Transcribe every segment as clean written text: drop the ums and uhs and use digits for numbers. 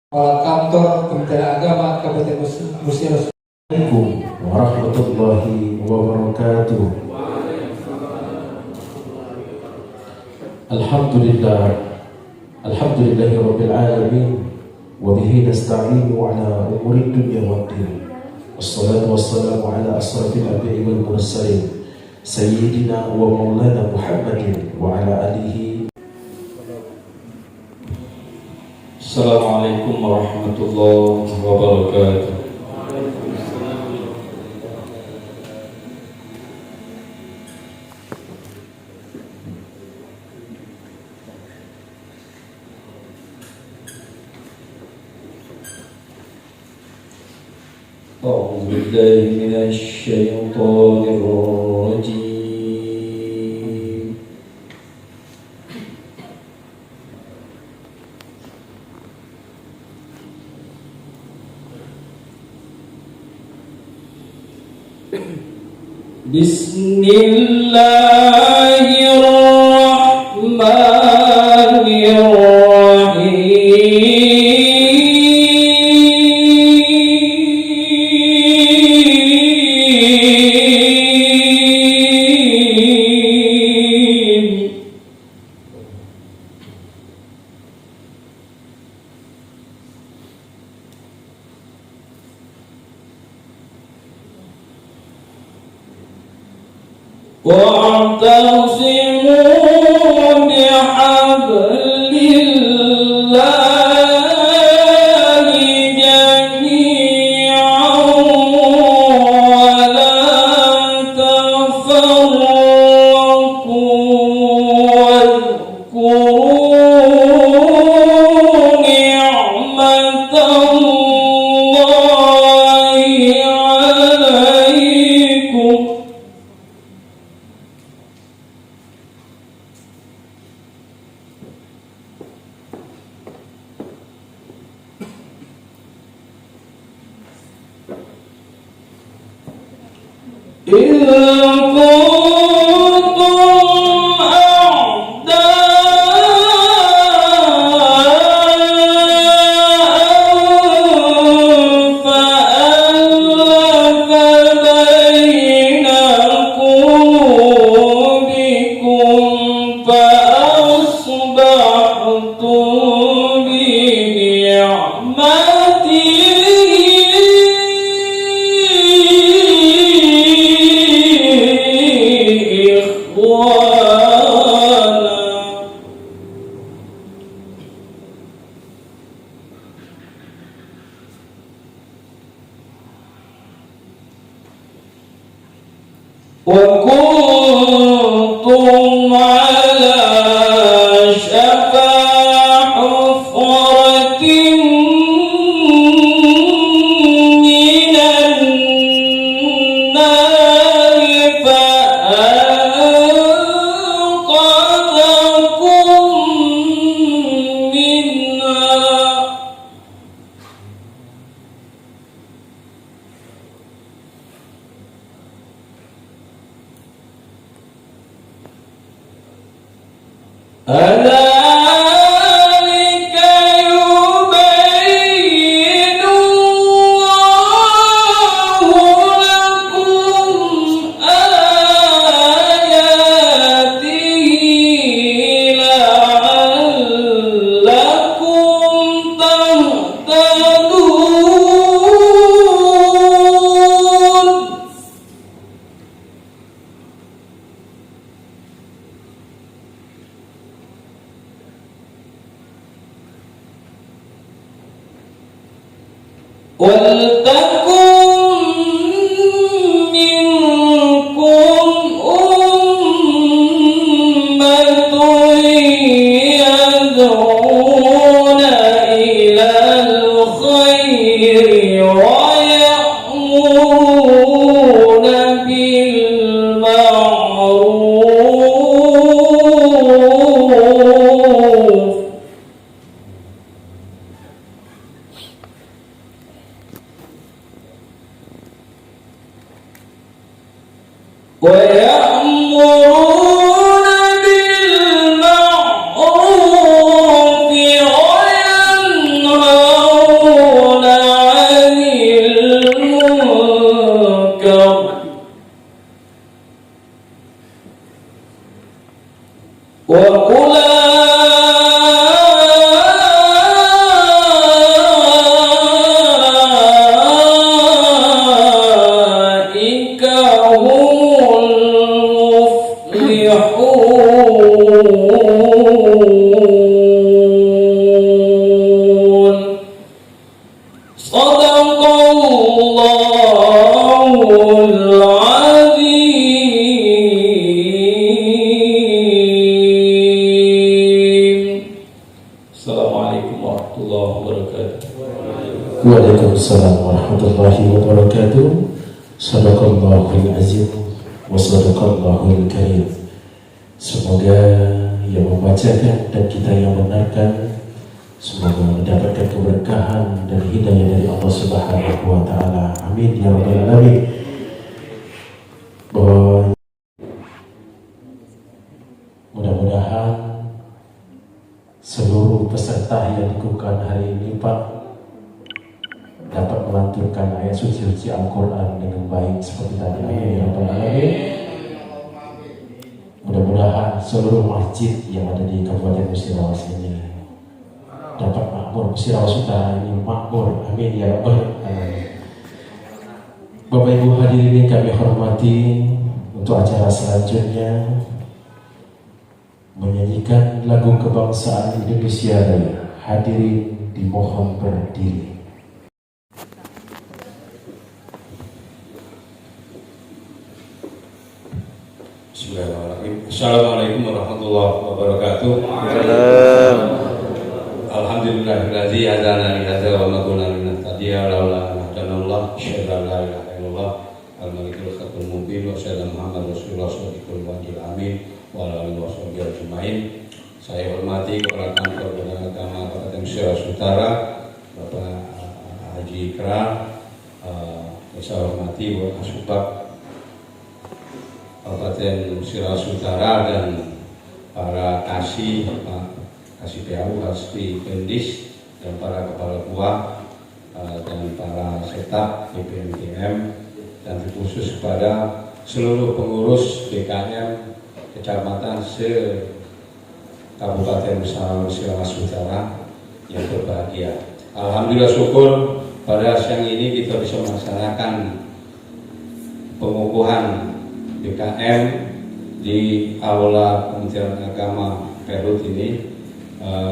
Kepala Kantor Kementerian Agama Kabupaten Musi Rasul. Assalamualaikum warahmatullahi wabarakatuh. Alhamdulillah, alhamdulillahi rabbil alamin, wa bihi nasta'inu ala umuri dunya waddin. Wassalatu wassalamu ala asrafil anbiya'i wal mursalin, sayyidina wa maulana Muhammadin wa ala alihi. Assalamualaikum warahmatullahi wabarakatuh. أعوذ بالله من الشيطان الرجيم. بسم الله الرحمن الرحيم. واعتصموا بحبل الله جميعا ولا تفرقوا واذكروا نعمة الله عليكم إذ كنتم أعداء فألف بين قلوبكم فأصبحتم بنعمته إخوانا وكنتم على شفا حفرة من النار فأنقذكم منها كذلك يبين الله لكم آياته لعلكم تهتدون. ولتكن منكم أمة يدعون إلى الخير ويأمرون بالمعروف ويأمرون بالمعروف وينهون وأولئك هم المفلحون. صدق الله العظيم. السلام عليكم ورحمة الله وبركاته. Waalaikumsalam warahmatullahi wabarakatuh. Sadaqallahul azim wa sadaqallahul karim. Semoga yang membacakan dan kita yang mendengarkan semoga mendapatkan keberkahan dan hidayah dari Allah Subhanahu wa taala. Amin ya rabbal alamin. Bahwa mudah-mudahan seluruh peserta yang dikukuhkan hari ini Pak dapat melanturkan ayat suci Al-Quran dengan baik seperti tadi. Amin ya rabbal alamin. Mudah-mudahan seluruh masjid yang ada di Kabupaten Musirawas ini dapat makmur, Musirawas Utara ini makmur. Amin ya rabbal alamin. Bapak Ibu hadirin yang kami hormati, untuk acara selanjutnya menyanyikan lagu kebangsaan Indonesia Raya. Hadirin dimohon berdiri. Bismillahirrahmanirrahim. Assalamualaikum warahmatullahi wabarakatuh. Alhamdulillahilladzi hadana li hadza wa ma kunna linahtadiya laula an hadanallah. Asyhadu an la ilaha illallah al-malikul haqqul mubin wa asyhadu anna Muhammadar rasulullah shadiqul wa'dil amin wa ala alihi washabihi ajmain. Saya hormati Kepala Kantor Badan Agama Kabupaten Musirawas Utara, Bapak Haji Ikrar. Saya hormati Bapak Kasubag Kabupaten Musirawas Utara dan para kasih, kasih PAU, kasih Pendis, dan para kepala buah dan para setap BPMTM, dan khusus kepada seluruh pengurus BKM kecamatan se-Kabupaten Musirawas Utara yang berbahagia. Alhamdulillah syukur pada siang ini kita bisa melaksanakan pengukuhan BKM di Aula Kementerian Agama Perut ini.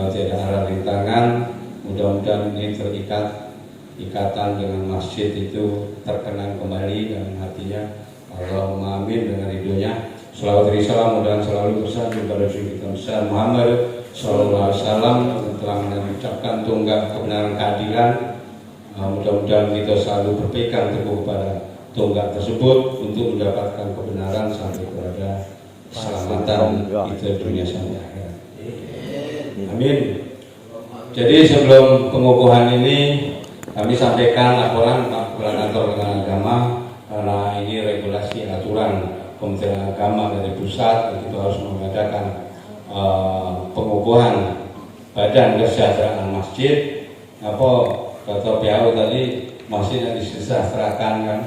Tidak ada rintangan, mudah-mudahan ini ikatan dengan masjid itu terkenang kembali dalam hatinya. Allahumma amin dengan ridhonya. Salawat dan salam mudah selalu bersatu kepada Junjungan kita besar Muhammad sallallahu alaihi wasallam yang telah mengucapkan tonggak kebenaran keadilan. Mudah-mudahan kita selalu berpegang teguh pada tonggak tersebut untuk mendapatkan kebenaran sampai kepada keselamatan kita dunia sampai akhirat. Amin. Jadi sebelum pengukuhan ini kami sampaikan laporan Kepala Kantor Badan Agama, karena ini regulasi aturan Kementerian Agama dari pusat, kita harus mengadakan pengukuhan Badan Kesejahteraan Masjid. Apa kata PAU tadi, masjid yang disejahterakan kan,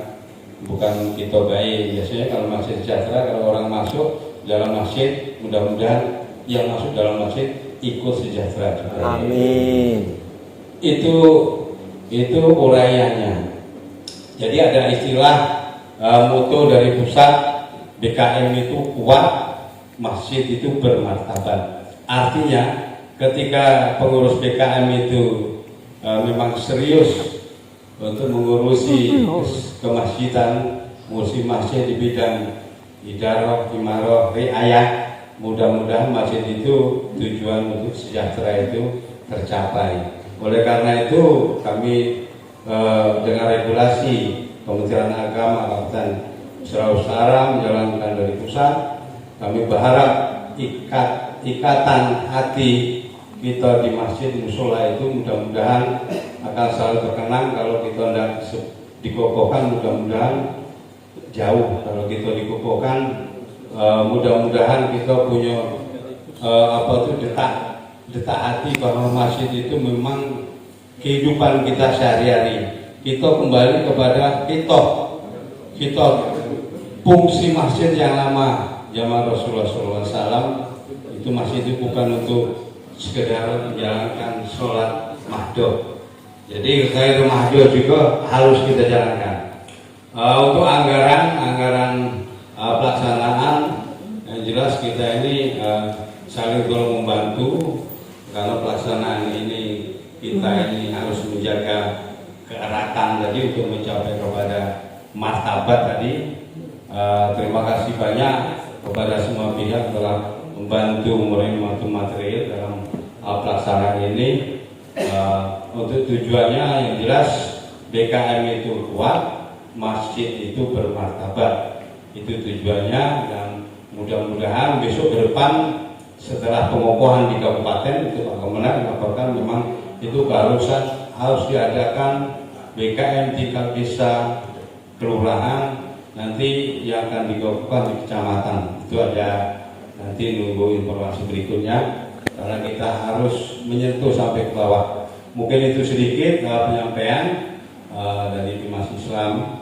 bukan kita baik. Biasanya kalau masjid sejahtera, kalau orang masuk dalam masjid, mudah-mudahan yang masuk dalam masjid ikut sejahtera juga. Amin. Itu uraiannya. Jadi ada istilah moto dari pusat, BKM itu kuat, masjid itu bermartabat. Artinya ketika pengurus BKM itu memang serius untuk mengurusi kemasjidan, ngurusi masjid di bidang idarah, imarah, riayah, mudah-mudahan masjid itu tujuan untuk sejahtera itu tercapai. Oleh karena itu kami dengan regulasi Kementerian Agama Kabupaten Musirawas Utara menjalankan dari pusat, kami berharap ikatan hati kita di masjid musola itu mudah-mudahan akan selalu terkenang. Kalau kita tidak dikokohkan, mudah-mudahan jauh. Kalau kita dikokohkan, mudah-mudahan kita punya detak hati bahwa masjid itu memang kehidupan kita sehari-hari. Kita kembali kepada kita fungsi masjid yang lama zaman Rasulullah SAW Itu masjid itu bukan untuk sekedar menjalankan sholat mahdoh. Jadi khairul mahdoh juga harus kita jalankan. Untuk anggaran pelaksanaan, yang jelas kita ini saling tolong membantu karena pelaksanaan ini kita ini harus menjaga keeratan tadi untuk mencapai kepada martabat tadi. Terima kasih banyak kepada semua pihak telah membantu memberi material dalam pelaksanaan ini. Untuk tujuannya yang jelas BKM itu kuat, masjid itu bermartabat. Itu tujuannya, dan mudah-mudahan besok ke depan setelah pengokohan di kabupaten itu Pak Kemenang melaporkan memang itu keharusan harus diadakan BKM tingkat desa, kelurahan, nanti yang akan dikokohkan di kecamatan. Itu ada, nanti nunggu informasi berikutnya karena kita harus menyentuh sampai ke bawah. Mungkin itu sedikit penyampaian dari Dimas Islam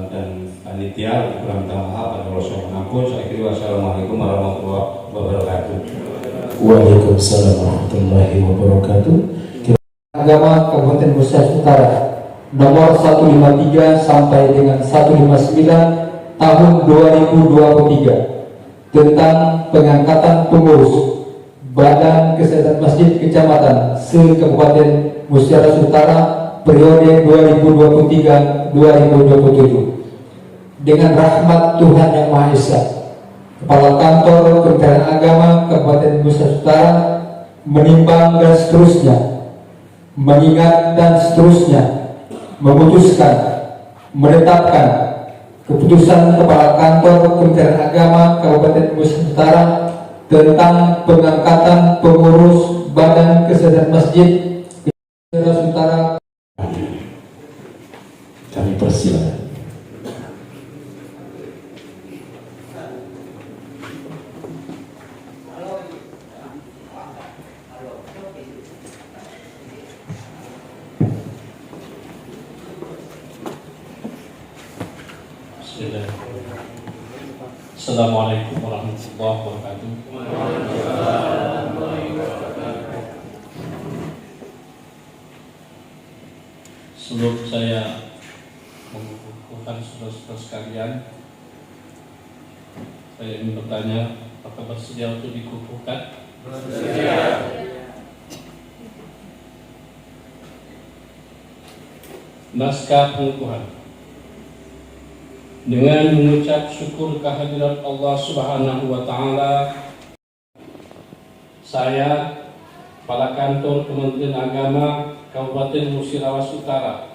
dan panitia. Kurang minta maaf, ada Rasulullah pun. Saya kira wassalamualaikum warahmatullahi wabarakatuh. Waalaikumsalam warahmatullahi wabarakatuh. Agama Kabupaten Musi Utara nomor 153 sampai dengan 159 tahun 2023 tentang pengangkatan pengurus Badan Kesehatan Masjid Kecamatan se-Kabupaten Musi Utara periode 2023-2027. Dengan rahmat Tuhan Yang Maha Esa, Kepala Kantor Kementerian Agama Kabupaten Musi Utara menimbang dan seterusnya, mengingat dan seterusnya, memutuskan, menetapkan keputusan Kepala Kantor Kementerian Agama Kabupaten Musi Utara tentang pengangkatan pengurus Badan Kesehatan Masjid Musi Utara. Kami persilakan. Assalamualaikum warahmatullahi wabarakatuh. Sebelum saya mengukuhkan saudara-saudara sekalian, saya ingin bertanya, apakah bersedia untuk dikukuhkan? Bersedia. Naskah pengukuhan. Dengan mengucap syukur kehadirat Allah Subhanahu wa Ta'ala, saya, Kepala Kantor Kementerian Agama Kabupaten Musirawas Utara,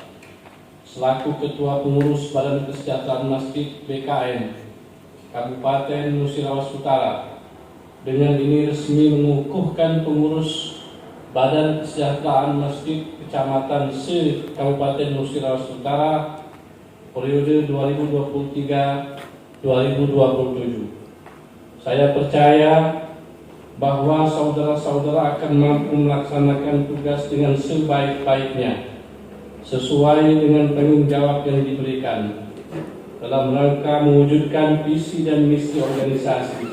selaku Ketua Pengurus Badan Kesejahteraan Masjid BKM Kabupaten Musirawas Utara, dengan ini resmi mengukuhkan pengurus Badan Kesejahteraan Masjid Kecamatan se-Kabupaten Musirawas Utara periode 2023-2027. Saya percaya bahwa saudara-saudara akan mampu melaksanakan tugas dengan sebaik-baiknya sesuai dengan tanggung jawab yang diberikan dalam rangka mewujudkan visi dan misi organisasi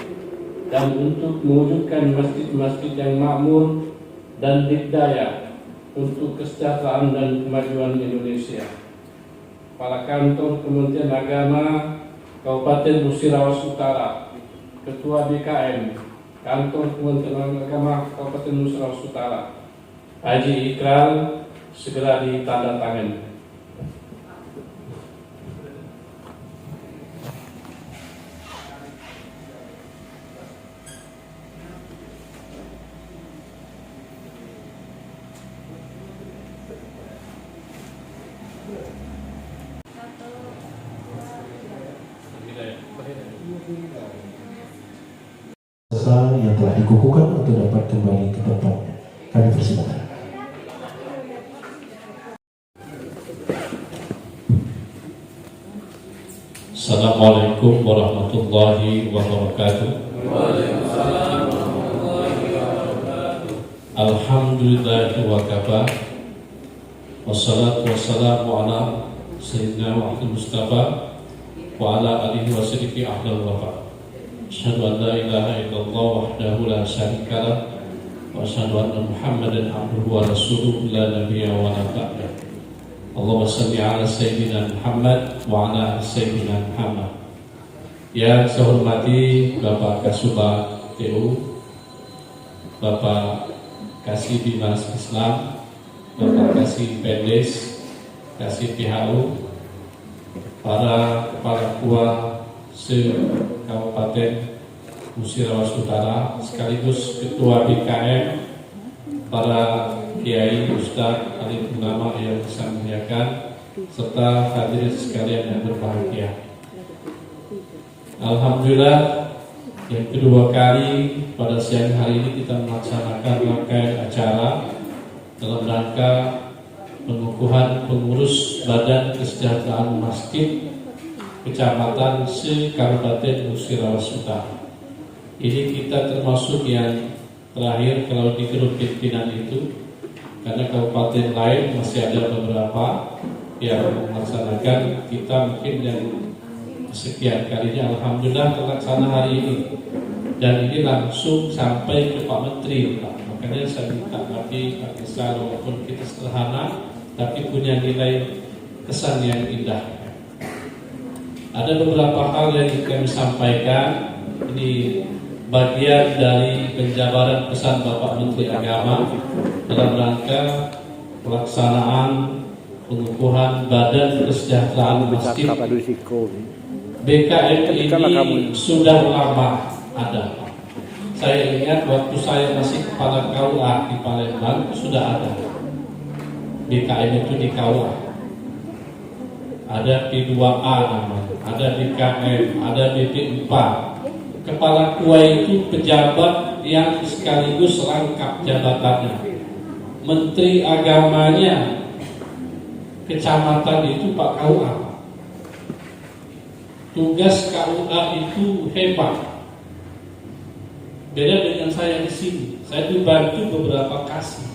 dan untuk mewujudkan masjid-masjid yang makmur dan berdaya untuk kesejahteraan dan kemajuan Indonesia. Kepala Kantor Kementerian Agama Kabupaten Musirawas Utara, Ketua BKM Kantor Kementerian Agama Kabupaten Musirawas Utara, Haji Ikral, segera ditandatangani. Yang telah dikukuhkan untuk dapat kembali ke tempatnya. Kami persilakan. Assalamualaikum warahmatullahi wabarakatuh. Alhamdulillahi wa kafa. Wassalatu wassalamu ala Sayyidina Muhammad Mustafa wa ala alihi wa sahbihi ahlal wafa. Asyhadu an la ilaha illallah wahdahu la syarika lah wa asyhadu anna Muhammadan abduhu wa rasuluhu la nabiyya wa la ba'da. Allahumma shalli ala sayyidina Muhammad wa ala sayyidina Muhammad. Yang saya hormati Bapak Kasubag TU, Bapak Kasih Bimas Islam, Bapak Kasih Pendes, Kasih PHU, para kepala KUA se-Kabupaten Musirawas Utara, sekaligus Ketua BKM, para Kiai, Ustadz, alim ulama yang saya muliakan, serta hadirin sekalian yang berbahagia. Alhamdulillah, yang kedua kali pada siang hari ini kita melaksanakan rangkaian acara dalam rangka pengukuhan pengurus Badan Kesejahteraan Masjid Kecamatan se-Kabupaten Musirawas Utara. Ini kita termasuk yang terakhir kalau di grup pimpinan itu, karena kabupaten lain masih ada beberapa yang melaksanakan. Kita mungkin yang sekian kalinya alhamdulillah terlaksana hari ini, dan ini langsung sampai ke Pak Menteri, Pak. Makanya saya minta Nabi Pak Kisah, walaupun kita sederhana tapi punya nilai kesan yang indah. Ada beberapa hal yang kami sampaikan. Ini bagian dari penjabaran pesan Bapak Menteri Agama dalam rangka pelaksanaan pengukuhan Badan Kesejahteraan Masjid. BKM ini sudah lama ada. Saya ingat waktu saya masih kepala KUA di Palembang sudah ada BKM itu di KUA. Ada P2A namanya, ada BKM, ada BP4. Kepala KUA itu pejabat yang sekaligus rangkap jabatannya. Menteri agamanya kecamatan itu Pak KUA. Tugas KUA itu hebat. Beda dengan saya di sini. Saya dibantu beberapa kasih,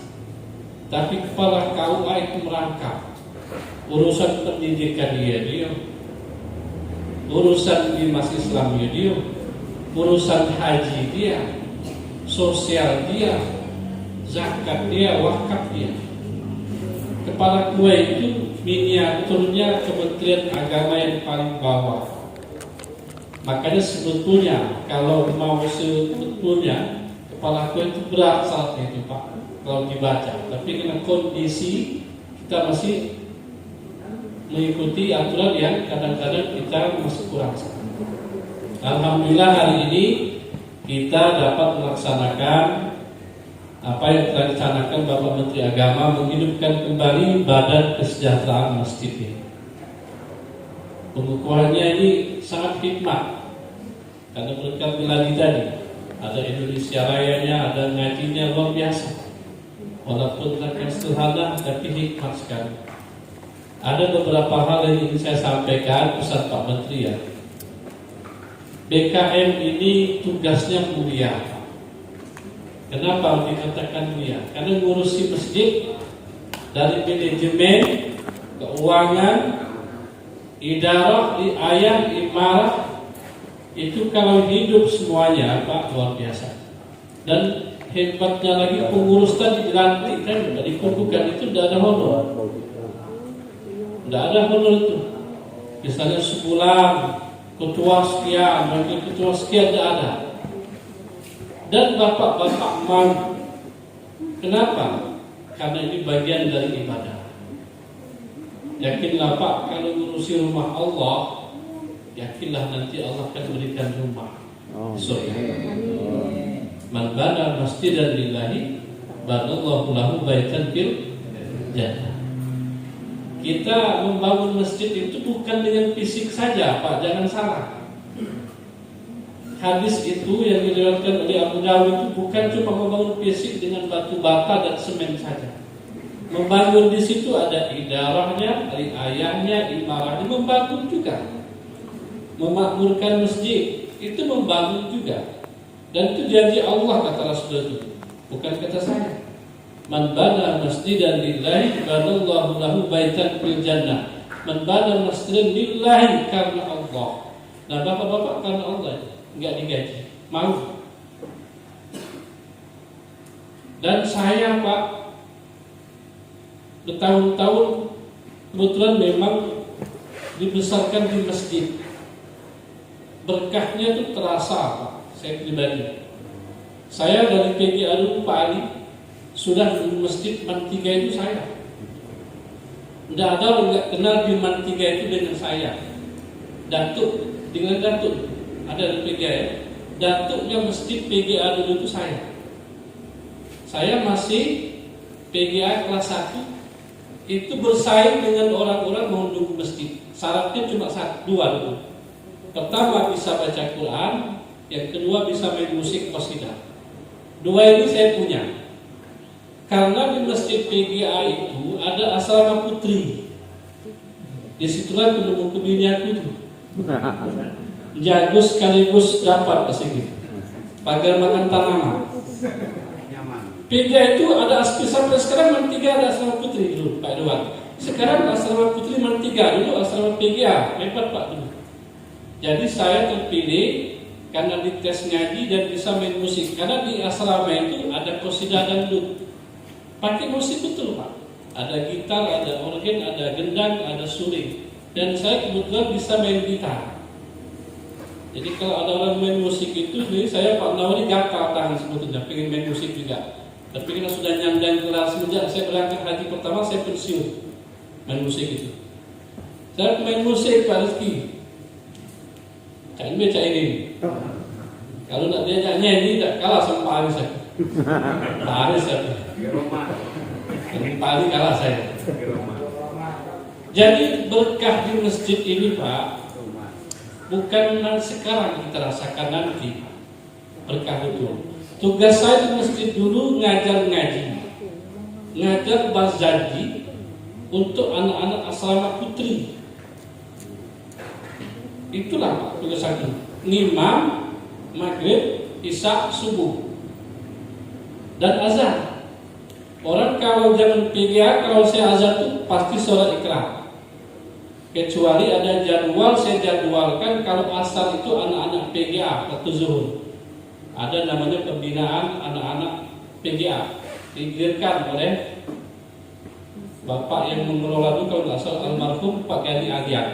tapi kepala KUA itu merangkap. Urusan pendidikan dia, urusan Bimas Islam dia, urusan haji dia, sosial dia, zakat dia, wakaf dia. Kepala KUA itu miniaturnya Kementerian Agama yang paling bawah. Makanya sebetulnya kalau mau sebetulnya kepala KUA itu berat saat itu Pak, kalau dibaca. Tapi karena kondisi kita masih mengikuti aturan yang kadang-kadang kita masih kurang. Alhamdulillah hari ini kita dapat melaksanakan apa yang telah dicanangkan Bapak Menteri Agama, menghidupkan kembali Badan Kesejahteraan Masjid ini. Pengukuhannya ini sangat hikmat, karena berkat lagi tadi ada Indonesia Rayanya, ada ngajinya luar biasa. Walaupun yang sederhana tapi hikmat sekali. Ada beberapa hal yang ingin saya sampaikan pesan Pak Menteri ya. BKM ini tugasnya mulia. Kenapa dikatakan mulia? Karena ngurusi masjid dari manajemen, keuangan, idarah, ayah, imarah, itu kalau hidup semuanya Pak luar biasa. Dan hebatnya lagi pengurus tadi dilantik kan, dikukuhkan itu tidak ada honor. Tidak ada honor itu. Misalnya sebulan ketua sekian, wakil ketua sekian, tidak ada. Dan bapak-bapak mau. Kenapa? Karena ini bagian dari ibadah. Yakinlah Pak, kalau ngurusi rumah Allah, yakinlah nanti Allah akan berikan rumah di surga. Man bana masjidan lillahi banallahu lahu baitan fil jannah. Kita membangun masjid itu bukan dengan fisik saja Pak, jangan salah. Hadis itu yang diriwayatkan oleh Abu Dawud itu bukan cuma membangun fisik dengan batu bata dan semen saja. Membangun di situ ada idarahnya, dari ayahnya, imarahnya, membangun juga. Memakmurkan masjid itu membangun juga. Dan itu janji Allah kata Rasulullah itu, bukan kata saya. Man bana masjidan lillahi banallahu lahu baitan fil jannah. Man bana masjidan lillahi karena Allah. Nah bapak-bapak karena Allah. nggak digaji, mau. Dan saya Pak, bertahun-tahun kebetulan memang dibesarkan di masjid. Berkahnya itu terasa Pak, saya pribadi. Saya dari PGA dulu Pak Ali, sudah di masjid Mantiga itu saya. Tidak ada orang nggak kenal di Mantiga itu dengan saya. Datuk, dengan Datuk, ada di PGA ya. Datuknya masjid PGA dulu itu saya. Saya masih PGA kelas 1, itu bersaing dengan orang-orang mau nunggu masjid. Syaratnya cuma dua dulu. Pertama bisa baca Quran, yang kedua bisa main musik qasidah. Dua ini saya punya. Karena di masjid PGA itu ada asrama putri. Disitulah ketemu kebinianku itu. Jago sekaligus dapat kesini. Pagar makan tanaman. PGA itu ada sampai sekarang Mantiga ada asrama putri dulu Pak Dewan. Sekarang asrama putri Mantiga, dulu asrama PGA. Hebat Pak dulu. Jadi saya terpilih karena dites ngaji dan bisa main musik. Karena di asrama itu ada qasidah dangdut. Pakai musik betul Pak. Ada gitar, ada organ, ada gendang, ada suling. Dan saya kebetulan bisa main gitar. Jadi kalau ada orang main musik itu, jadi saya Pak Nawari gagal tangan sebetulnya, pengen main musik juga. Tapi karena sudah nyandang gelar semenjak saya berangkat haji pertama, saya pensiun main musik itu. Saya main musik Pak Rizky. Cak ini. Kalau nak diajak nyanyi, tak kalah sama Pak Aris saya. Pak Aris saya. Pak Ali kalah saya. Jadi berkah di masjid ini Pak, bukan sekarang kita rasakan nanti berkah itu. Tugas saya di masjid dulu ngajar ngaji, ngajar bazadi untuk anak-anak asrama putri. Itulah Pak tugas saya. Ngimam, maghrib, isya, subuh, dan azan. Orang kalau zaman PGA, kalau saya azan itu pasti sholat ikrar. Kecuali ada jadwal, saya jadwalkan kalau asar itu anak-anak PGA waktu zuhur. Ada namanya pembinaan anak-anak PGA, didirikan oleh bapak yang mengelola itu kalau nggak salah almarhum Pak Gani Agian.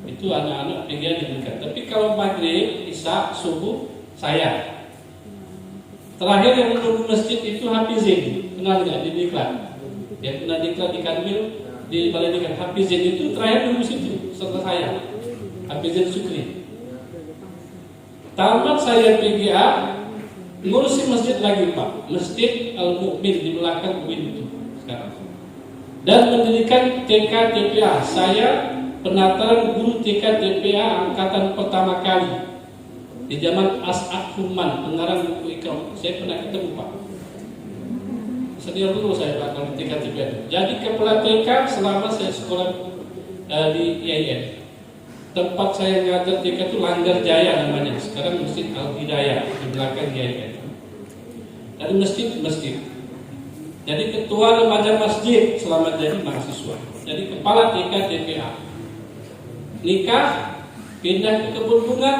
Itu anak-anak PGA didirikan. Tapi kalau maghrib, isya, subuh, saya. Terakhir yang menunggu masjid itu Hafizin, kenal nggak di Diklat? Yang pernah Diklat di Kanwil di Balai Diklat. Hafizin itu terakhir nunggu situ setelah saya, Hafizin Sukri. Tamat saya PGA, ngurusi masjid lagi Pak, Masjid Al Mukmin di belakang UIN itu sekarang. Dan mendirikan TK TPA. Saya penataran guru TK TPA angkatan pertama kali. Di zaman As'ad Fuman, pengarang buku Ikram, saya pernah ketemu Pak. Senior dulu saya Pak kalau di TK TPA. Jadi kepala TK selama saya sekolah di IAIN. Tempat saya ngajar TK itu Langgar Jaya namanya. Sekarang Masjid Al Hidayah di belakang IAIN. Dari masjid ke masjid. Jadi ketua remaja masjid selama jadi mahasiswa. Jadi kepala TK TPA. Nikah, pindah ke kebun bunga,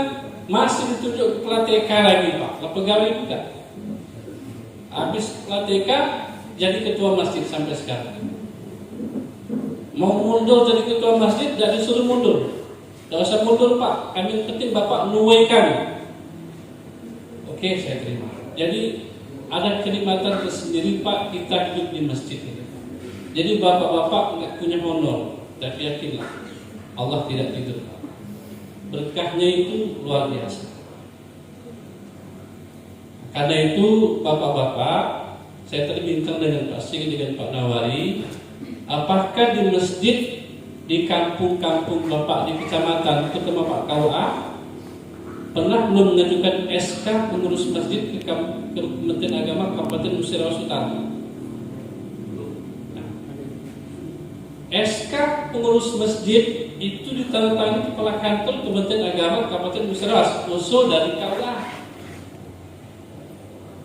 masih ditunjuk kepala TK lagi Pak, pegawai juga. Habis kepala TK jadi ketua masjid sampai sekarang. Mau mundur jadi ketua masjid, jadi suruh mundur. Tidak usah mundur Pak, kami penting Bapak nuwekan. Oke, saya terima. Jadi ada kenikmatan tersendiri Pak kita hidup di masjid ini. Jadi bapak-bapak nggak punya honor, tapi yakinlah Allah tidak tidur. Berkahnya itu luar biasa. Karena itu bapak-bapak, saya tadi bincang dengan Pak Sing dengan Pak Nawari, apakah di masjid di kampung-kampung bapak di kecamatan terutama Pak KUA pernah belum mengajukan SK pengurus masjid ke Kementerian Agama Kabupaten Musirawas Utara? Nah, SK pengurus masjid itu ditandatangani kepala kantor Kementerian Agama Kabupaten Musirawas, usul dari KUA.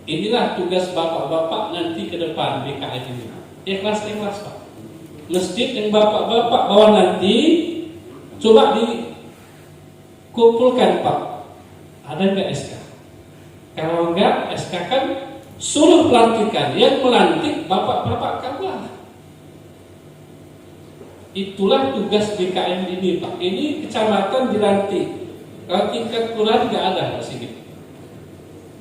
Inilah tugas bapak-bapak nanti ke depan BKF ini. Ikhlas Pak. Masjid yang bapak-bapak bawa nanti coba dikumpulkan Pak. Ada nggak SK? Kalau enggak, SK kan suruh pelantikan. Yang melantik bapak-bapak kalah. Itulah tugas BKN ini, Pak. Ini kecamatan dilantik. Kalau tingkat kelurahan nggak ada, Pak Sigit.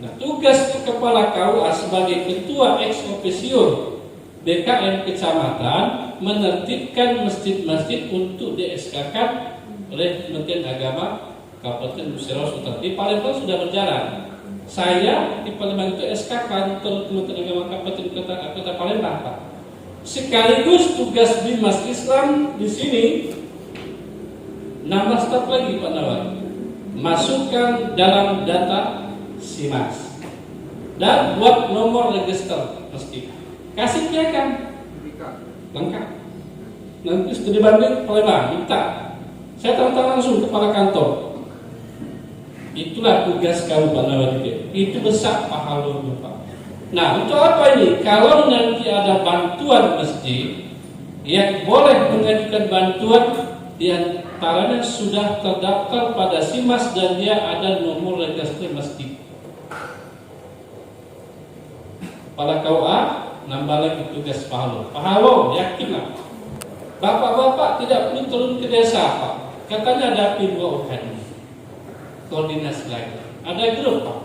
Nah, tugas kepala KUA sebagai ketua ex officio BKN kecamatan menertibkan masjid-masjid untuk di-SK-kan oleh Kementerian Agama Kabupaten Musirawas Utara. Di Palembang sudah berjalan. Saya di Palembang itu SK kantor Kementerian Agama Kabupaten Kota Palembang, Pak. Sekaligus tugas Bimas Islam di sini. Nambah staf lagi Pak Nawar. Masukkan dalam data SIMAS dan buat nomor register masjid. Kasih piagam lengkap. Nanti studi banding Palembang minta. Saya tanya langsung kepala kantor. Itulah tugas kamu Pak Nawar. Itu besar pahalanya Pak. Nah, untuk apa ini? Kalau nanti ada bantuan masjid yang boleh mengajukan bantuan, di antaranya sudah terdaftar pada SIMAS dan dia ada nomor register masjid. Kepala KUA nambah lagi tugas Pak Halo, yakinlah bapak-bapak tidak perlu turun ke desa Pak. Katanya ada P2 OKD. Koordinasi lagi. Ada grup Pak.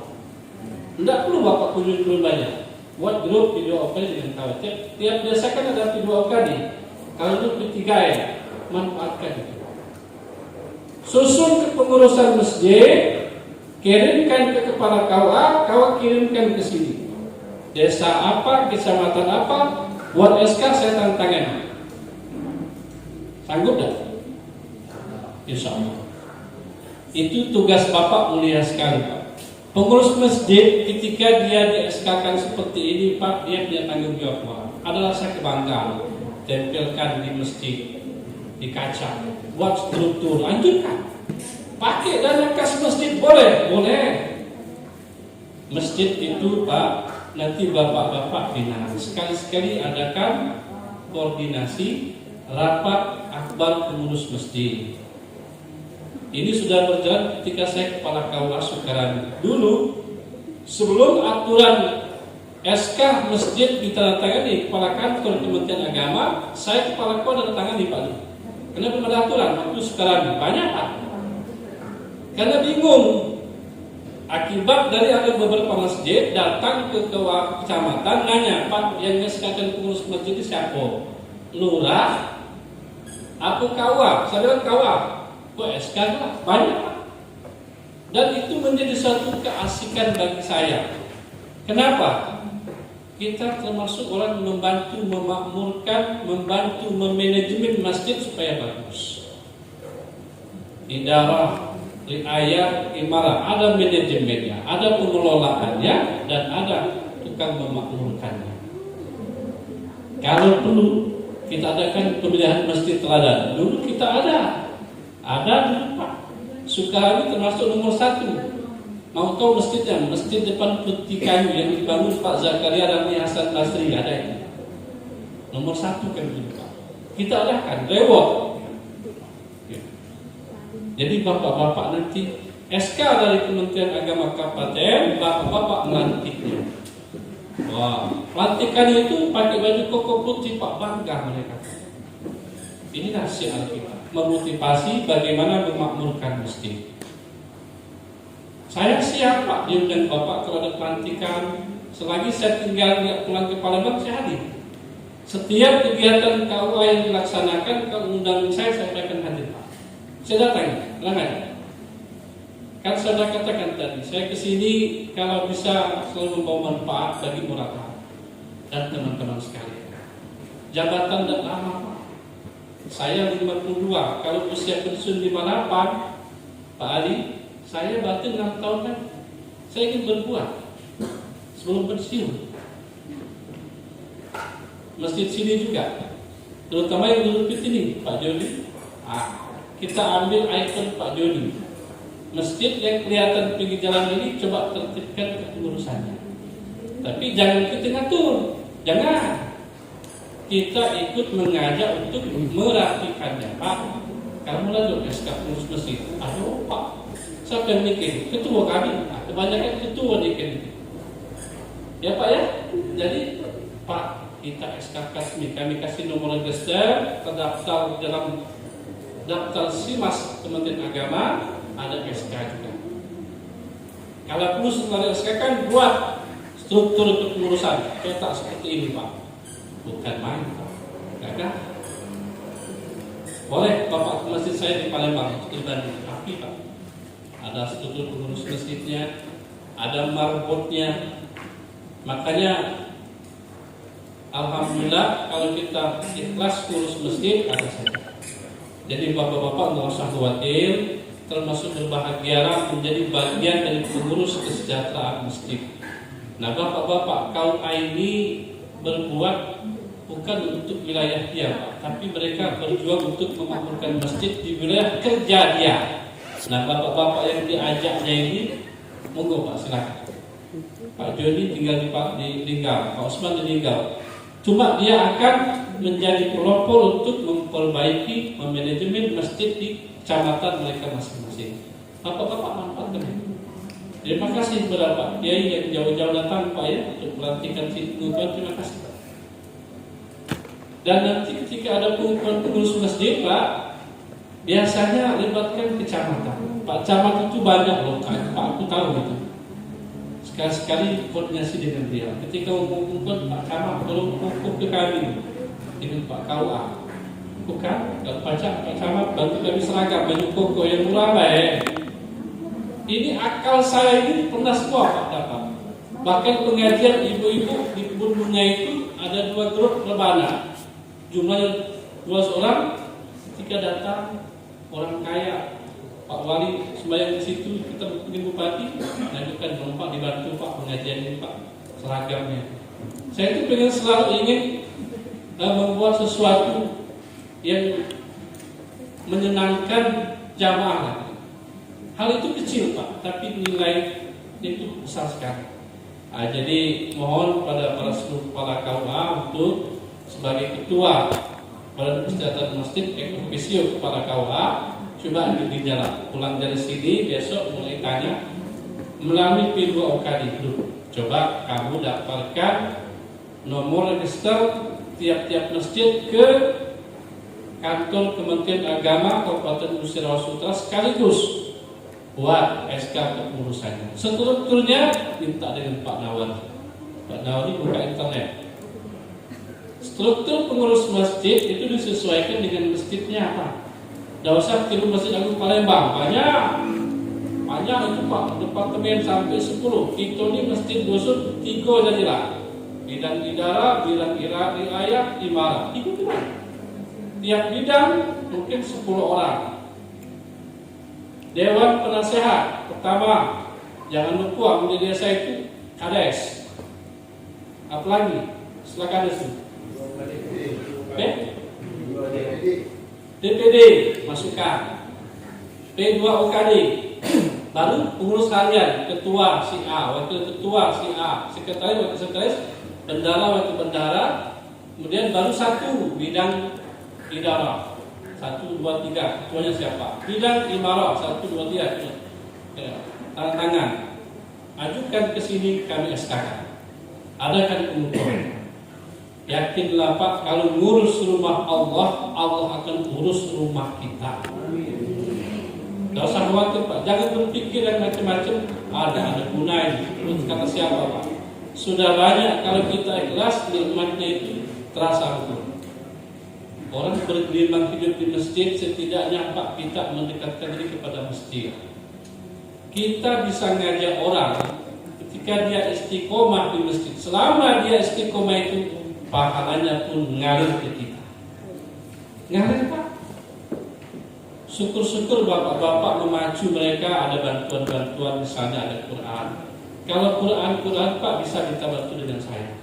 Tidak perlu bapak kunjung banyak. Buat grup video OKD dengan kawan. Tiap desa kan ada video OKD. Kalau itu P3 ya, manfaatkan itu. Susun ke pengurusan masjid, kirimkan ke kepala KUA, KUA kirimkan ke sini. Desa apa, kecamatan apa, buat SK saya tantangan. Sanggup dah? Insya Allah. Itu tugas Bapak mulia sekali Pak. Pengurus masjid ketika dia di-SK-kan seperti ini Pak, dia punya tanggung jawab Pak. Ada rasa kebanggaan. Tempelkan di masjid, di kaca, buat struktur, lanjutkan. Pakai dana kas masjid boleh, boleh. Masjid itu Pak, nanti bapak-bapak bina. Sekali-sekali adakan koordinasi rapat akbar pengurus masjid. Ini sudah berjalan ketika saya kepala KUA Sukarani. Dulu sebelum aturan SK masjid ditandatangani kepala kantor Kementerian Agama, saya kepala KUA ditandatangani Pak. Karena belum ada aturan waktu Sukarani banyak Pak. Karena bingung. Akibat dari ada beberapa masjid datang ke kecamatan nanya, Pak, yang ngesahkan pengurus masjid itu siapa? Lurah? Apa KUA? Saya bilang KUA. Kok SK lah? Banyak Pak. Dan itu menjadi satu keasikan bagi saya. Kenapa? Kita termasuk orang membantu memakmurkan, membantu memanajemen masjid supaya bagus. Idarah, riayah, imarah, ada manajemennya, ada pengelolaannya, dan ada tukang memakmurkannya. Kalau perlu kita adakan pemilihan masjid teladan. Dulu kita ada dulu Pak. Sukarani termasuk nomor 1. Mau tahu masjidnya? Masjid depan Peti Kayu yang dibangun Pak Zakaria dan Hasan Basri ada ini. Nomor 1 kan dulu Pak. Kita adakan reward. Jadi bapak-bapak nanti SK dari Kementerian Agama Kabupaten, bapak-bapak melantiknya. Wah, pelantikan itu pakai baju koko putih Pak, bangga mereka. Inilah syiar kita, memotivasi bagaimana memakmurkan masjid. Saya siap Pak diundang Bapak kalau ada pelantikan. Selagi saya tinggal nggak pulang ke Palembang, saya hadir. Setiap kegiatan KUA yang dilaksanakan, kalau undang saya akan hadir Pak. Saya datang, langan. Kan saya sudah katakan tadi, saya kesini kalau bisa selalu membawa manfaat bagi Murata dan teman-teman sekalian. Jabatan tidak lama Pak. Saya 52, kalau usia pensiun 58, Pak Ali, saya batin 6 tahun kan. Saya ingin berbuat sebelum pensiun. Masjid sini juga, terutama yang dulu ini, Pak Jody. Kita ambil ikon Pak Jody. Masjid yang kelihatan pinggir jalan ini coba tertibkan kepengurusannya. Tapi jangan kita ngatur, jangan. Kita ikut mengajak untuk merapikannya Pak. Kamu lah SK pengurus masjid. Ayo Pak, Siapa yang bikin? Ketua kami. Nah, kebanyakan ketua bikin. Ya Pak ya. Jadi Pak, kita SK Kasmi, kami kasih nomor register, terdaftar dalam daftar SIMAS Kementerian Agama, ada SK juga. Kalau perlu setelah SK kan buat struktur kepengurusan, cetak seperti ini Pak. Bukan main Pak. Gagah. Boleh Bapak ke masjid saya di Palembang, tapi Pak, ada struktur pengurus masjidnya, ada marbotnya. Makanya alhamdulillah kalau kita ikhlas ngurus masjid ada saja. Jadi bapak-bapak nggak usah khawatir, termasuk berbahagialah menjadi bagian dari pengurus kesejahteraan masjid. Nah bapak-bapak kaum ini berbuat bukan untuk wilayah dia Pak, tapi mereka berjuang untuk memakmurkan masjid di wilayah kerja dia. Nah bapak-bapak yang diajaknya ini, monggo Pak silakan. Pak Joni tinggal di Linggau, Pak Osman di Linggau. Cuma dia akan menjadi pelopor untuk memperbaiki manajemen masjid di kecamatan mereka masing-masing. Bapak-bapak manfaatkan itu. Terima kasih kepada Pak Kiai yang jauh-jauh datang Pak ya untuk melantikan pengukuhan. Terima kasih Pak. Dan nanti ketika ada pengukuhan pengurus masjid Pak, biasanya libatkan kecamatan. Pak camat itu banyak loh Pak, aku tahu itu. Sekali-sekali koordinasi dengan dia. Ketika mengumpulkan Pak camat, tolong kumpul ke kami dengan Pak KUA. Bukan, dan Pak camat bantu kami seragam baju koko yang murah baik. Ini akal saya ini pernah semua Pak dapat. Bahkan pengajian ibu-ibu di kebun bunga itu ada 2 grup rebana. Jumlahnya 12 orang. Ketika datang orang kaya, Pak Wali sembahyang di situ, kita ingin bupati, lanjutkan dong Pak, dibantu Pak pengajian ini Pak, seragamnya. Saya itu pengen selalu ingin membuat sesuatu yang menyenangkan jamaah. Hal itu kecil Pak, tapi nilai itu besar sekali. Jadi mohon pada para seluruh kepala KUA untuk sebagai ketua Badan Kesejahteraan Masjid officio kepala KUA, coba di jalan pulang dari sini besok mulai tanya melalui P2 OKD Group. Coba kamu daftarkan nomor register tiap-tiap masjid ke kantor Kementerian Agama Kabupaten Gusi Rawat Sutra sekaligus buat SK kepengurusannya. Strukturnya minta dengan Pak Nawar. Pak Nawar ini buka internet. Struktur pengurus masjid itu disesuaikan dengan masjidnya apa. Tidak usah tiru Masjid Agung Palembang, banyak itu Pak, departemen sampai 10. Kita ini masjid dusun 3 sajalah. Bidang idara, bidang riayah, imarah. Itu gimana? Tiap bidang mungkin 10 orang. Dewan penasehat pertama, jangan lupa di desa itu kades. Apalagi setelah kades itu? DPD masukkan. P2 OKD. Baru pengurus harian, ketua si A, wakil ketua si A, sekretaris, wakil sekretaris, bendara, wakil bendara. Kemudian baru 1 bidang idara. 1, 2, 3. Ketuanya siapa? Bidang imarah 1, 2, 3. Tanda tangan. Ajukan ke sini kami SK-kan. Adakan pengukuran. Yakinlah Pak, kalau ngurus rumah Allah, Allah akan urus rumah kita. Tidak usah khawatir Pak, jangan berpikir yang macam-macam. Ada gunanya. Terus kata siapa Pak? Sudah banyak kalau kita ikhlas, nikmatnya itu terasa betul. Orang bergelimang hidup di masjid, setidaknya Pak kita mendekatkan diri kepada masjid. Kita bisa ngajak orang ketika dia istiqomah di masjid. Selama dia istiqomah itu, pahalanya pun ngalir ke kita. Ngalir Pak. Syukur-syukur bapak-bapak memacu mereka, ada bantuan-bantuan, misalnya ada Quran. Kalau Quran Pak bisa kita bantu dengan saya.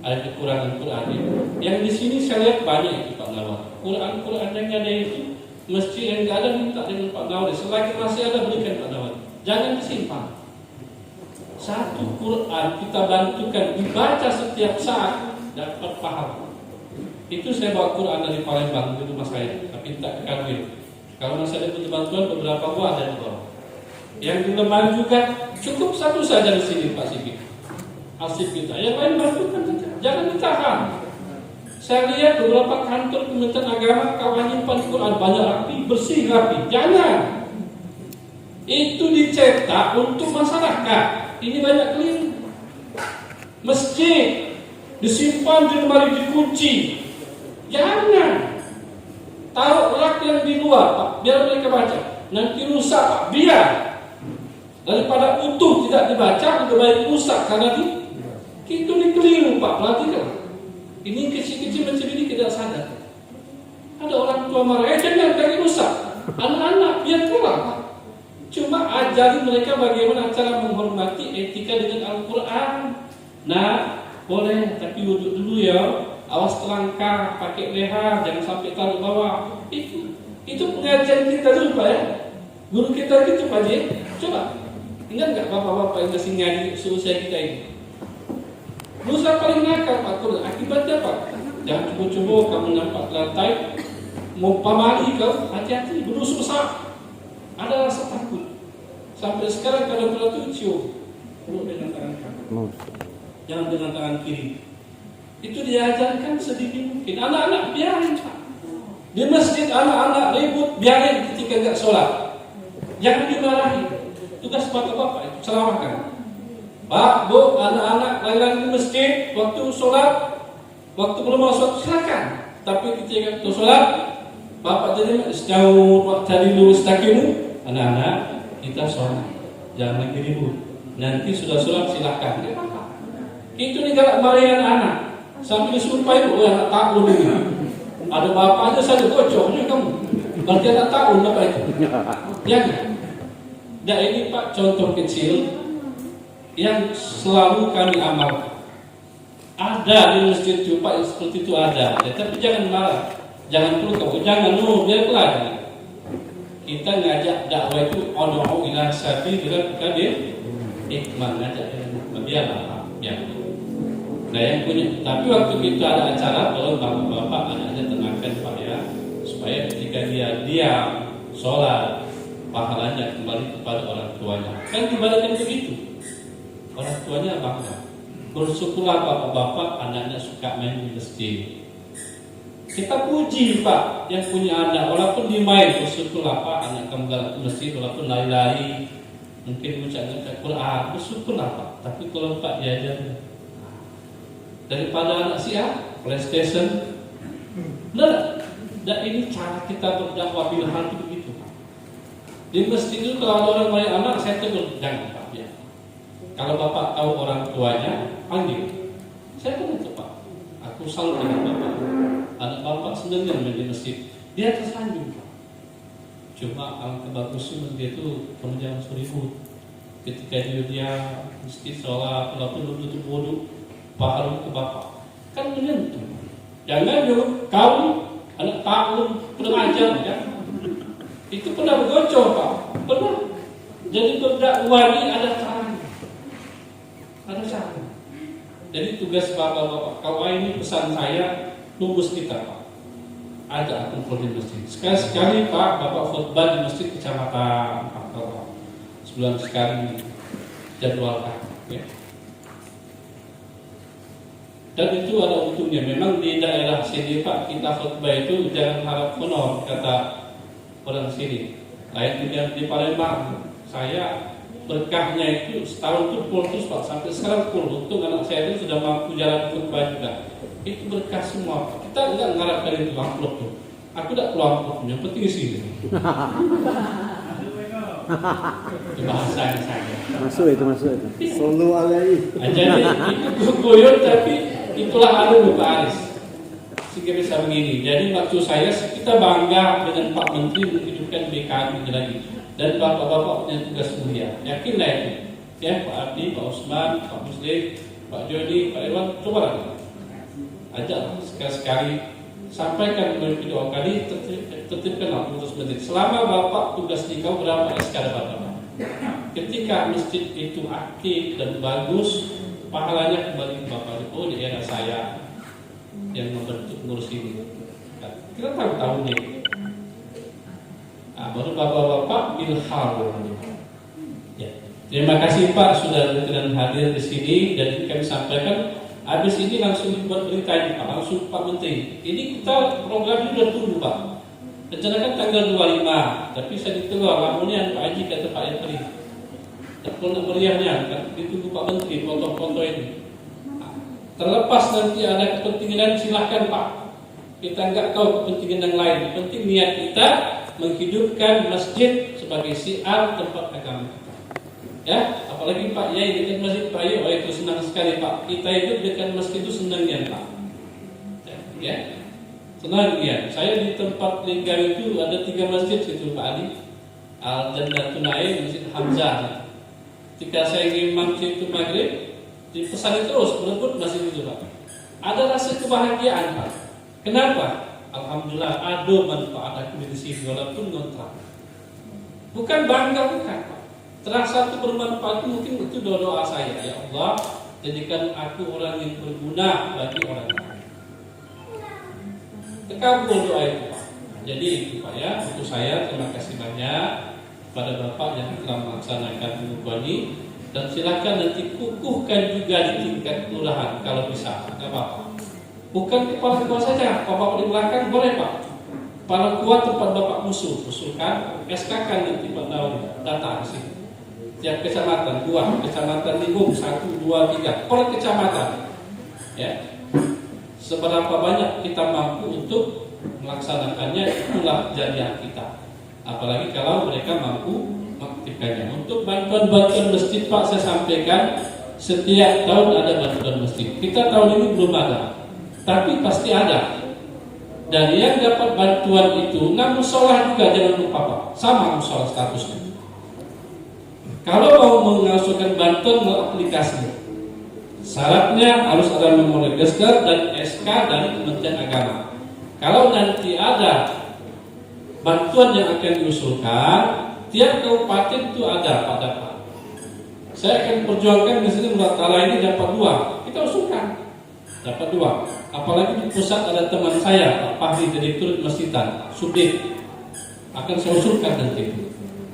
Ada kekurangan Quran ini. Yang di sini saya lihat banyak itu Pak Nawar. Quran yang ada itu, masjid yang tidak ada minta dengan Pak Nawar. Selagi masih ada berikan Pak Nawar. Jangan disimpan. Satu Quran kita bantukan dibaca setiap saat, dapat pahala. Itu saya bawa Quran dari Palembang di rumah saya, tapi tak kawin. Kalau masih ada butuh bantuan beberapa buah ada di bawah. Yang di Lemang juga cukup satu saja di sini Pak Sigit. Asif kita, yang lain bantukan saja, jangan ditahan. Saya lihat beberapa kantor Kementerian Agama kawan nyimpan Quran banyak rapi, bersih rapi. Jangan. Itu dicetak untuk masyarakat. Ini banyak keliru. Masjid disimpan di lemari dikunci. Jangan. Taruh rak yang di luar, Pak, biar mereka baca. Nanti rusak, Pak, biar. Daripada utuh tidak dibaca, lebih baik rusak karena itu keliru, Pak. Perhatikan. Ini kecil-kecil macam ini tidak sadar. Ada orang tua marah, jangan bagi rusak. Anak-anak biar pulang, Pak. Cuma ajari mereka bagaimana cara menghormati etika dengan Al-Quran. Nah, boleh, tapi duduk dulu ya. Awas terangkah, pakai leher, jangan sampai taruh bawah. Itu pengajian kita dulu, Pak ya. Guru kita gitu, Pak ya. Coba, ingat nggak bapak-bapak yang masih ngaji seusia kita ini? Dosa paling nakal, Pak Quran. Akibatnya Pak, jangan coba-coba kamu nampak lantai, mau pamali kau, hati-hati, berdosa besar. Ada rasa takut. Sampai sekarang kalau itu cium, peluk dengan tangan kanan, jangan dengan tangan kiri. Itu diajarkan sedikit mungkin. Anak-anak biarin, Pak. Di masjid anak-anak ribut, biarin ketika enggak sholat. Jangan dimarahi. Tugas bapak-bapak itu selamatkan. Pak, Bu, anak-anak lari-lari di masjid waktu sholat, waktu belum mau sholat silakan. Tapi ketika itu sholat, bapak jadi sejauh waktu dulu setakimu. Anak-anak, kita sholat, jangan lagi ribut. Nanti sudah sholat silakan. Itu nih kalau marian anak sampai disumpah itu, anak tahun ini. Ada bapaknya saja bocornya kamu. Berarti anak tahun apa itu? Ya. Nah ini Pak contoh kecil yang selalu kami amalkan. Ada di masjid itu Pak seperti itu ada. Ya, tapi jangan marah, jangan perlu kamu, jangan biar pelajari. Kita ngajak dakwah itu odong ila sabilillah kadir hikmah, ngajak biarlah ya. Nah yang punya, tapi waktu kita ada acara tolong bapak-bapak anaknya tenangkan Pak ya, supaya ketika dia diam sholat pahalanya kembali kepada orang tuanya. Kan dibalikan begitu, orang tuanya bangga. Bersyukurlah bapak-bapak anaknya suka main di masjid. Kita puji Pak yang punya anak, walaupun di main bersyukurlah Pak anak kamu ke masjid, walaupun lari-lari, mungkin mengucapkan Quran, bersyukurlah Pak. Tapi kalau Pak diajar daripada anak PlayStation, benar. Dan ini cara kita berdakwah bila hal itu begitu Pak. Di masjid itu kalau ada orang main anak, saya tegur jangan Pak ya. Kalau Bapak tahu orang tuanya, panggil. Saya pun itu Pak. Aku selalu dengan Bapak. Anak Bapak sebenarnya main di masjid, dia tersanjung Pak. Cuma alangkah bagusnya dia itu kamu jangan seribut. Ketika dia mesti sholat, walaupun tutup wudhu, pahala ke Bapak. Kan menyentuh. Jangan juga kamu anak tahun pengajar ya. Itu pernah bergocok Pak. Pernah. Jadi berdakwah ini ada caranya. Ada cara. Jadi tugas bapak-bapak, kalau ini pesan saya, tunggus kita Pak. Ada kumpul di masjid. Sekali-sekali Pak, Bapak khutbah di masjid kecamatan Pak. Sebulan sekali jadwalkan. Ya. Dan itu ada untungnya. Memang di daerah sini Pak, kita khutbah itu jangan harap honor, kata orang sini. Lain di Palembang, saya berkahnya itu setahun itu full terus Pak, sampai sekarang full. Untung anak saya itu sudah mampu jalan khutbah juga. Itu berkah semua Pak. Kita enggak mengharapkan itu amplop tuh. Aku tidak perlu amplop, yang penting isi. Itu bahasanya saya. Masuk itu. Sallu alaihi. Jadi itu goyot, tapi itulah Pak Aris. Sehingga bisa begini. Jadi maksud saya kita bangga dengan Pak Menteri menghidupkan BKM lagi. Dan bapak-bapak punya tugas mulia. Yakinlah itu. Ya Pak Abdi, Pak Usman, Pak Muslim, Pak Joni, Pak Irwan, coba lagi. Ajak sekali-sekali sampaikan kedua kali tertibkan putus masjid. Selama Bapak tugas di kau berapa SK dapat Bapak? Ketika masjid itu aktif dan bagus, pahalanya kembali ke Bapak. Oh di era saya yang membentuk ngurus ini. Kita tahu nih. Nah, baru bapak-bapak ilham. Terima kasih Pak sudah berkenan hadir di sini dan kami sampaikan. Habis ini langsung dibuat berita ini Pak, langsung Pak Menteri. Ini kita program ini sudah tunggu Pak. Rencanakan tanggal 25, tapi saya ditegur lamunnya Pak Haji kata Pak Menteri. Tak meriahnya kan ditunggu Pak Menteri foto-foto ini. Terlepas nanti ada kepentingan silahkan Pak. Kita enggak tahu kepentingan yang lain. Penting niat kita menghidupkan masjid sebagai syiar tempat agama kita. Ya, apalagi Pak Yai dekat masjid Pak Yai, itu senang sekali Pak. Kita hidup dekat masjid itu senangnya Pak. Ya, senang ya. Saya di tempat Linggar itu ada 3 masjid situ Pak Ali. Al-Jannatul Naim, Masjid Hamzah. Ketika saya ngimam situ maghrib, dipesan terus berebut masjid itu Pak. Ada rasa kebahagiaan Pak. Kenapa? Alhamdulillah ada manfaat aku di sini walaupun kontrak. Bukan bangga bukan Pak. Terasa satu bermanfaat mungkin itu doa saya. Ya Allah, jadikan aku orang yang berguna bagi orang lain. Terkabul doa itu Pak. Jadi itu Pak ya, untuk saya terima kasih banyak pada Bapak yang telah melaksanakan pengukuhan ini. Dan silakan nanti kukuhkan juga di tingkat kelurahan kalau bisa, nggak apa-apa. Bukan kepala keluar saja, Bapak di belakang boleh Pak. Kepala kuat tempat Bapak usulkan, SK kan nanti Pak Daud data di sini. Tiap kecamatan, 2 kecamatan Limbung, 1, 2, 3 per kecamatan. Ya, seberapa banyak kita mampu untuk melaksanakannya itulah jariah kita. Apalagi kalau mereka mampu mengaktifkannya. Untuk bantuan-bantuan masjid Pak saya sampaikan setiap tahun ada bantuan masjid. Kita tahun ini belum ada, tapi pasti ada. Dan yang dapat bantuan itu 6 musola juga jangan lupa Pak, sama musola statusnya. Kalau mau mengajukan bantuan melalui aplikasi, syaratnya harus ada nomor register dan SK dari Kementerian Agama. Kalau nanti ada bantuan yang akan diusulkan, tiap kabupaten itu ada Pak dapat. Saya akan perjuangkan di sini Muratala ini dapat 2, kita usulkan dapat 2. Apalagi di pusat ada teman saya Pak Fahri, Direktur Masjidan Subdit, akan saya usulkan nanti.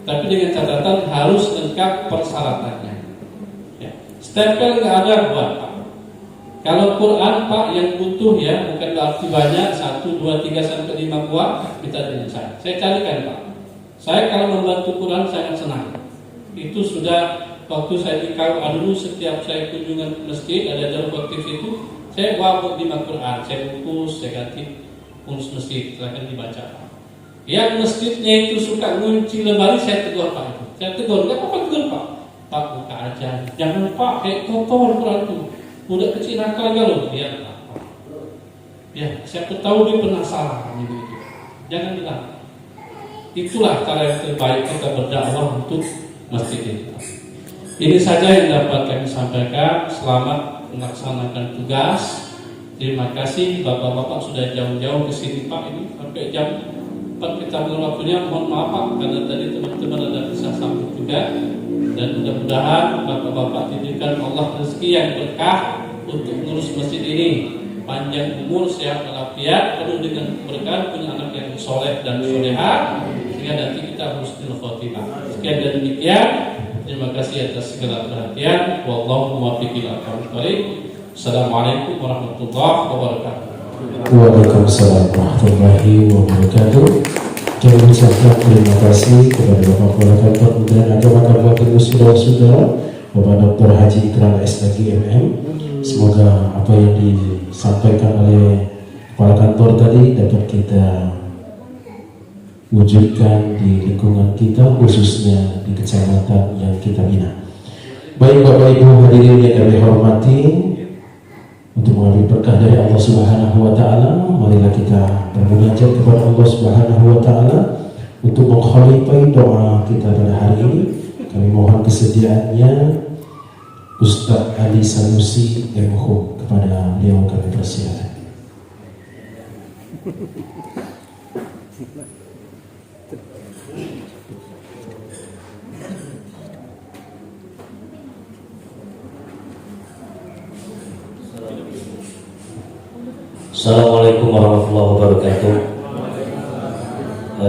Tapi dengan catatan harus lengkap persyaratannya. Ya. Stempel nggak ada buat Pak. Kalau Quran Pak yang butuh ya, bukan berarti banyak 1, 2, 3 sampai 5 buah, minta dengan saya. Saya carikan Pak. Saya kalau membantu Quran sangat senang. Itu sudah waktu saya di KUA dulu, setiap saya kunjungan ke masjid ada jalur aktif itu, saya bawa 5 Quran, saya bungkus, saya ganti pengurus masjid, silahkan dibaca. Yang masjidnya itu suka ngunci lemari, saya tegur Pak itu. Saya tegur, nggak apa-apa tegur Pak. Pak buka aja, jangan Pak, kayak kotor Quran itu. Udah kecil nakal galau, biar Pak. Ya, siapa tahu dia penasaran gitu. Jangan bilang. Itulah cara yang terbaik kita berdakwah untuk masjid itu. Ini saja yang dapat kami sampaikan. Selamat melaksanakan tugas. Terima kasih Bapak-bapak sudah jauh-jauh ke sini Pak, ini sampai jam kita waktunya, mohon maaf Pak, karena tadi teman-teman ada bisa sambut juga. Dan mudah-mudahan Bapak-bapak diberikan Allah rezeki yang berkah untuk mengurus masjid ini, panjang umur, sehat walafiat, penuh dengan keberkahan, punya anak yang soleh dan soleha, sehingga nanti kita harus khotimah. Sekian dan demikian, terima kasih atas segala perhatian. Wallahu muwaffiq ila aqwamit thoriq. Assalamualaikum warahmatullahi wabarakatuh. Waalaikumsalam warahmatullahi wabarakatuh. Kami mengucapkan terima kasih kepada Bapak Kepala Kantor Kementerian Agama Kabupaten Gresik, saudara Bapak Dr. Haji Ikrar SAG MM. Semoga apa yang disampaikan oleh Kepala Kantor tadi dapat kita wujudkan di lingkungan kita, khususnya di kecamatan yang kita bina. Baik Bapak Ibu hadirin yang kami hormati, untuk mengambil berkah dari Allah Subhanahu wa taala, marilah kita bermunajat kepada Allah Subhanahu wa taala untuk mengkhalifai doa kita pada hari ini. Kami mohon kesediaannya Ustaz Ali Sanusi MH, kepada beliau kami persilakan. Assalamualaikum warahmatullahi wabarakatuh.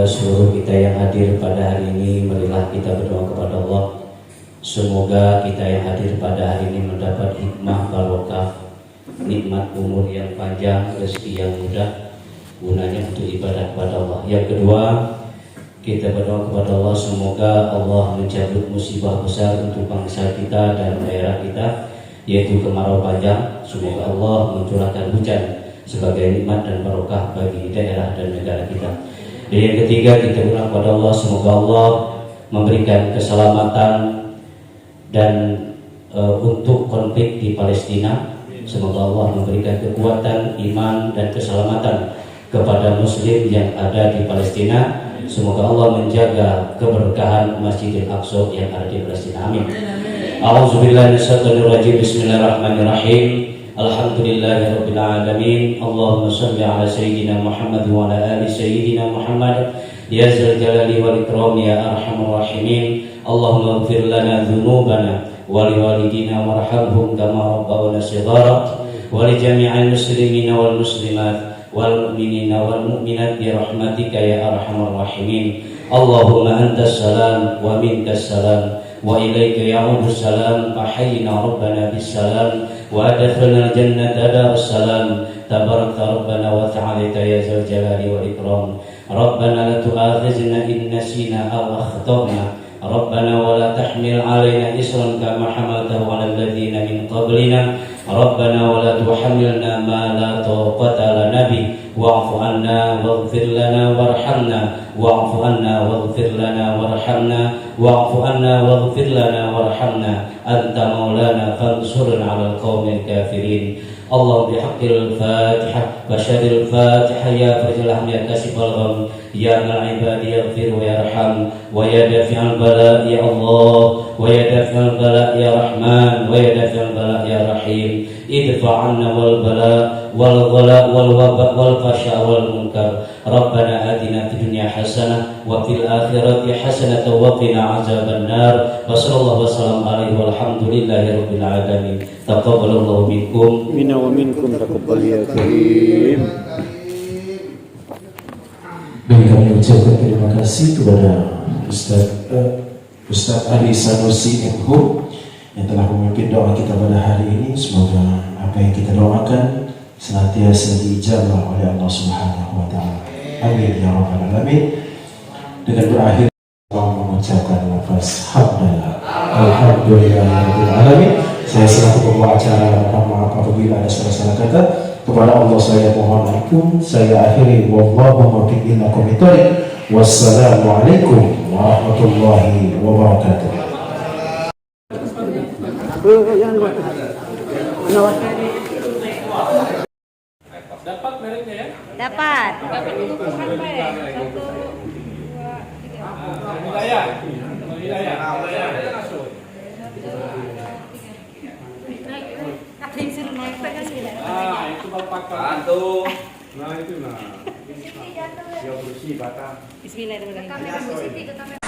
Seluruh kita yang hadir pada hari ini, marilah kita berdoa kepada Allah Semoga kita yang hadir pada hari ini mendapat hikmah barokah, nikmat umur yang panjang, rezeki yang mudah, gunanya untuk ibadah kepada Allah. Yang kedua, kita berdoa kepada Allah semoga Allah mencabut musibah besar untuk bangsa kita dan daerah kita, yaitu kemarau panjang. Semoga Allah mencurahkan hujan sebagai nikmat dan barokah bagi daerah dan negara kita. Dan yang ketiga, kita berdoa kepada Allah semoga Allah memberikan keselamatan dan untuk konflik di Palestina. Semoga Allah memberikan kekuatan iman dan keselamatan kepada muslim yang ada di Palestina. Semoga Allah menjaga keberkahan Masjidil Aqsa yang ada di Palestina. Amin. A'udzubillahi minasyaitonirrajim. Bismillahirrahmanirrahim. Alhamdulillahirabbil alamin. Allahumma shalli ala sayyidina Muhammad wa ala ali sayyidina Muhammad. Ya zal jalali wal ikram ya arhamar rahimin. Allahumma ighfir lana dzunubana wa liwalidina warhamhum kama rabbawna shighara wa li jami'il muslimina wal muslimat wal mu'minina wal mu'minat bi rahmatika ya arhamar rahimin. Allahumma antas salam wa minkas salam wa ilaika ya'udus salam fahayyina rabbana bis salam wa adkhilna jannata darus salam tabarakta rabbana wa ta'alita ya zal jalali wal ikram. Rabbana la tu'akhizna in nasina aw akhtana. Rabbana wa la tahmil 'alaina isran kama hamaltahu 'alal ladzina min qablina. Rabbana wa la tuhammilna ma la taqata lana bih wa'fu 'anna waghfir lana warhamna wa'fu 'anna waghfir lana warhamna wa'fu 'anna waghfir lana warhamna anta maulana fansurna 'alal qaumil kafirin. Allah bihaqqil Fatihah basyaril Fatihah ya farjal ya kasifal gham ya mal ibadi yaghfir wa yarham wa ya dafi'al bala ya Allah wa ya dafi'al bala ya Rahman wa ya dafi'al bala ya Rahim. Idfa' 'anna wal bala wal ghala wal waba wal fasha wal munkar. Rabbana atina fid dunya hasanah wa fil akhirati hasanah wa qina azaban nar. Wa sallallahu wasallam alaihi walhamdulillahi rabbil alamin. Taqabbalallahu minkum Minna wa minkum taqabbal ya karim. Baik, kami ucapkan terima kasih kepada Ustaz Ali Sanusi MH yang telah memimpin doa kita pada hari ini. Semoga apa yang kita doakan senantiasa diijabah oleh Allah Subhanahu wa taala. Amin ya rabbal alamin. Dengan berakhir mengucapkan lafaz hamdalah. Alhamdulillahirabbil alamin. Saya selaku pembawa acara mohon maaf apabila ada salah-salah kata. Kepada Allah saya mohon ampun. Saya akhiri wallahu muwaffiq ila aqwamit thoriq. Wassalamualaikum warahmatullahi wabarakatuh. Dapat mereknya ya? Dapat. Hidayah. Hidayah. Ah, itu bapak Bantu. Nah itu nah. Dia bersih batang. Bismillahirrahmanirrahim.